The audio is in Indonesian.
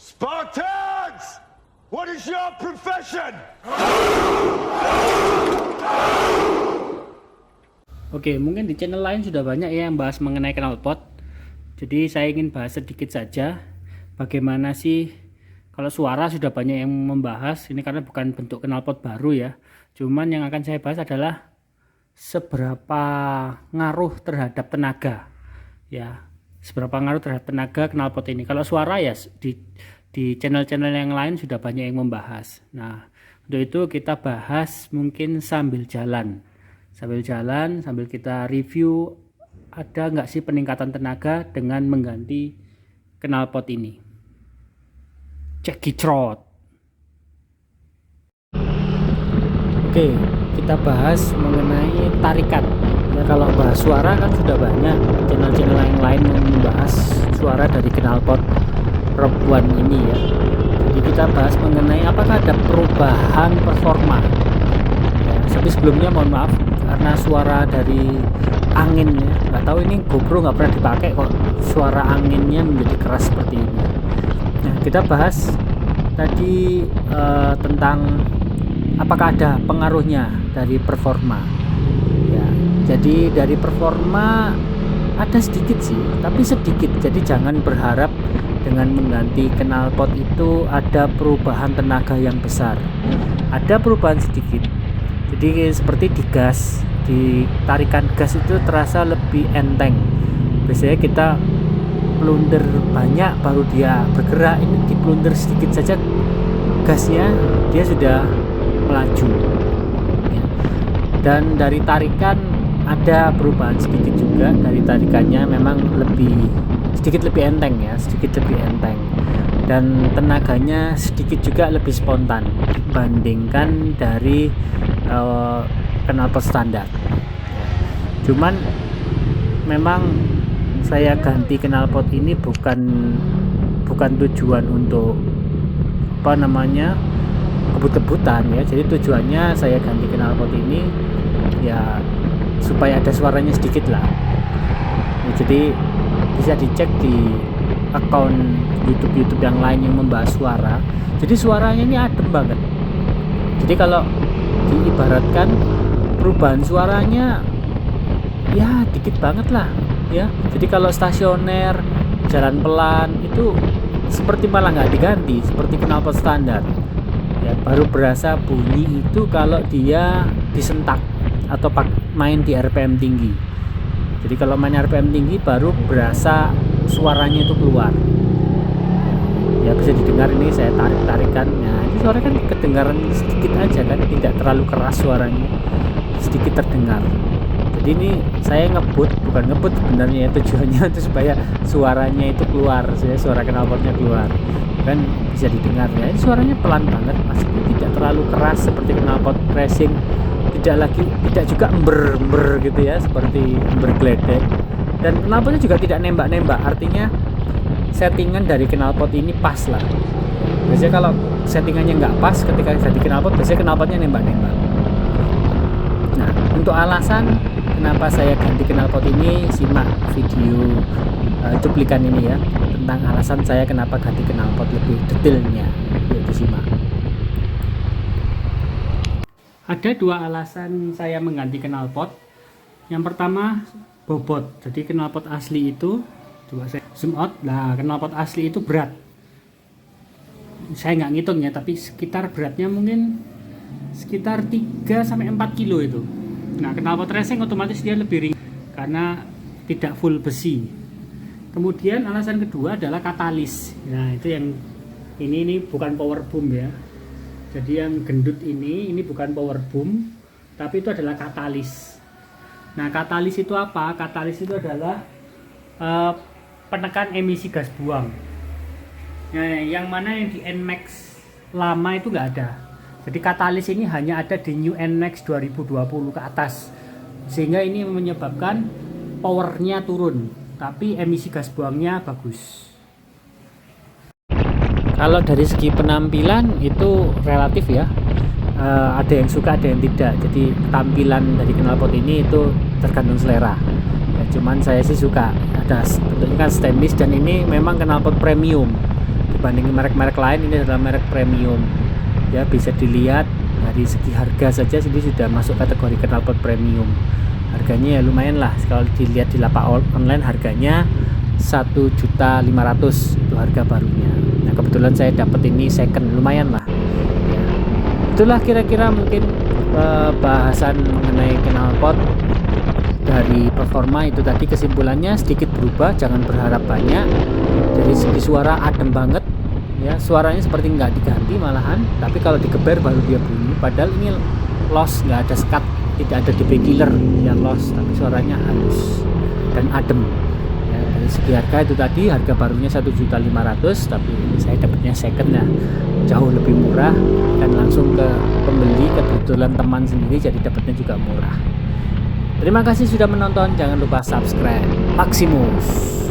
Spartans! What is your profession? Oke, mungkin di channel lain sudah banyak ya yang bahas mengenai knalpot. Jadi saya ingin bahas sedikit saja bagaimana sih kalau suara sudah banyak yang membahas ini, karena bukan bentuk knalpot baru ya. Cuman yang akan saya bahas adalah seberapa ngaruh terhadap tenaga. Ya, seberapa ngaruh terhadap tenaga knalpot ini. Kalau suara ya di channel-channel yang lain sudah banyak yang membahas. Nah, untuk itu kita bahas mungkin sambil jalan. Sambil kita review ada nggak sih peningkatan tenaga dengan mengganti knalpot ini. Cekicrot. Oke, kita bahas mengenai tarikan. Ya, kalau bahas suara kan sudah banyak channel-channel yang lain yang membahas suara dari knalpot Rob One ini ya. Jadi kita bahas mengenai apakah ada perubahan performa. Ya, tapi sebelumnya mohon maaf karena suara dari angin ya, nggak tahu ini GoPro nggak pernah dipakai kok suara anginnya menjadi keras seperti ini. Nah, kita bahas tadi tentang apakah ada pengaruhnya dari performa ya. Jadi dari performa ada sedikit sih, tapi sedikit, jadi jangan berharap dengan mengganti knalpot itu ada perubahan tenaga yang besar. Ada perubahan sedikit, jadi seperti di gas, di tarikan gas itu terasa lebih enteng. Biasanya kita plunder banyak baru dia bergerak, ini di plunder sedikit saja gasnya dia sudah melaju ya. Dan dari tarikan ada perubahan sedikit juga, dari tarikannya memang sedikit lebih enteng ya, sedikit lebih enteng, dan tenaganya sedikit juga lebih spontan dibandingkan dari knalpot standar. Cuman memang saya ganti knalpot ini bukan tujuan untuk kebut-kebutan ya. Jadi tujuannya saya ganti knalpot ini ya supaya ada suaranya sedikit lah ya. Jadi bisa dicek di akun YouTube yang lain yang membahas suara. Jadi suaranya ini adem banget. Jadi kalau diibaratkan perubahan suaranya ya dikit banget lah ya. Jadi kalau stasioner jalan pelan itu seperti malah nggak diganti seperti knalpot standar ya. Baru berasa bunyi itu kalau dia disentak atau main di RPM tinggi. Jadi kalau main RPM tinggi baru berasa suaranya itu keluar ya. Bisa didengar ini saya tarik-tarikan. Nah, ini suara kan kedengaran sedikit aja kan, tidak terlalu keras suaranya, sedikit terdengar. Jadi ini saya bukan ngebut sebenarnya ya, tujuannya itu supaya suaranya itu keluar, suara knalpotnya keluar kan bisa didengar ya. Ini suaranya pelan banget, maksudnya tidak terlalu keras seperti knalpot racing, tidak juga ember gitu ya, seperti ember geledek. Dan knalpotnya juga tidak nembak-nembak, artinya settingan dari knalpot ini pas lah. Biasanya kalau settingannya nggak pas ketika jadi knalpot, biasanya knalpotnya nembak-nembak. Nah, untuk alasan kenapa saya ganti knalpot ini, simak video cuplikan ini ya, tentang alasan saya kenapa ganti knalpot lebih detailnya, yuk disimak. Ada dua alasan saya mengganti knalpot. Yang pertama bobot. Jadi knalpot asli itu, coba saya zoom out. Nah, knalpot asli itu berat. Saya nggak ngitung ya, tapi sekitar beratnya mungkin sekitar 3-4 kilo itu. Nah, knalpot racing otomatis dia lebih ringan karena tidak full besi. Kemudian alasan kedua adalah katalis. Nah, itu yang ini bukan power boom ya. Jadi yang gendut ini bukan power boom, tapi itu adalah katalis. Nah, katalis itu apa? Katalis itu adalah penekan emisi gas buang. Nah, yang mana yang di NMAX lama itu nggak ada. Jadi katalis ini hanya ada di New NMAX 2020 ke atas, sehingga ini menyebabkan powernya turun, tapi emisi gas buangnya bagus. Kalau dari segi penampilan itu relatif ya, ada yang suka ada yang tidak. Jadi tampilan dari knalpot ini itu tergantung selera ya, cuman saya sih suka, ada bentuknya kan stainless dan ini memang knalpot premium. dibanding merek-merek lain. Ini adalah merek premium ya, bisa dilihat dari segi harga saja ini sudah masuk kategori knalpot premium. Harganya ya lumayan lah, kalau dilihat di lapak online harganya 1.500.000 itu harga barunya. Nah kebetulan saya dapat ini second, lumayan lah ya. Itulah kira-kira mungkin bahasan mengenai knalpot. Dari performa itu tadi kesimpulannya sedikit berubah, jangan berharap banyak. Dari segi suara adem banget ya, suaranya seperti nggak diganti malahan, tapi kalau digeber baru dia bunyi. Padahal ini loss, nggak ada skat, tidak ada DB killer yang loss, tapi suaranya halus dan adem ya. Dari segi harga itu tadi, harga barunya 1.500.000, tapi saya dapatnya second ya, jauh lebih murah dan langsung ke pembeli, kebetulan teman sendiri, jadi dapatnya juga murah. Terima kasih sudah menonton, jangan lupa subscribe. Maximus.